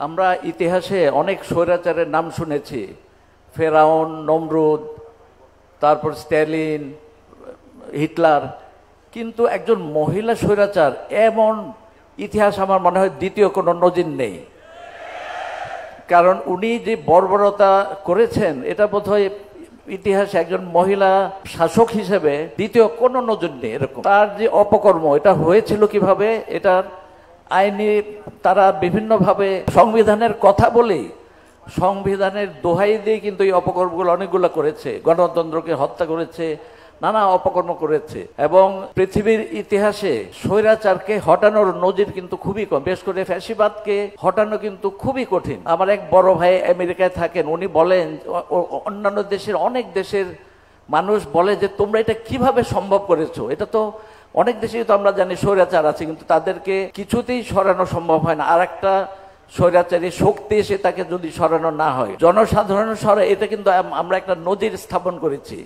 আমরা ইতিহাসে অনেক স্বৈরাচারের নাম শুনেছি, ফেরাউন, নমরুদ, তারপর স্ট্যালিন, হিটলার, কিন্তু একজন মহিলা স্বৈরাচার এমন ইতিহাস আমার মনে হয় দ্বিতীয় কোনো নজির নেই। কারণ উনি যে বর্বরতা করেছেন এটা বোধহয় ইতিহাসে একজন মহিলা শাসক হিসেবে দ্বিতীয় কোনো নজির নেই এরকম। তার যে অপকর্ম এটা হয়েছিল কিভাবে, এটার আইনি তারা বিভিন্নভাবে সংবিধানের কথা বলেই, সংবিধানের দোহাই দিয়ে কিন্তু এই অপকর্মগুলো অনেকগুলো করেছে, গণতন্ত্রকে হত্যা করেছে, নানা অপকর্ম করেছে। এবং পৃথিবীর ইতিহাসে স্বৈরাচারকে হটানোর নজির কিন্তু খুবই কম, বিশেষ করে ফ্যাসিবাদকে হটানো কিন্তু খুবই কঠিন। আমার এক বড় ভাই আমেরিকায় থাকেন, উনি বলেন অন্যান্য দেশের অনেক দেশের মানুষ বলে যে তোমরা এটা কিভাবে সম্ভব করেছো, এটা তো অনেক দেশেই তো আমরা জানি স্বৈরাচার আছে, কিন্তু তাদেরকে কিছুতেই সরানো সম্ভব হয় না। আর একটা স্বৈরাচারী শক্তি এসে তাকে যদি সরানো না হয়, জনসাধারণ সরে, এটা কিন্তু আমরা একটা নজির স্থাপন করেছি।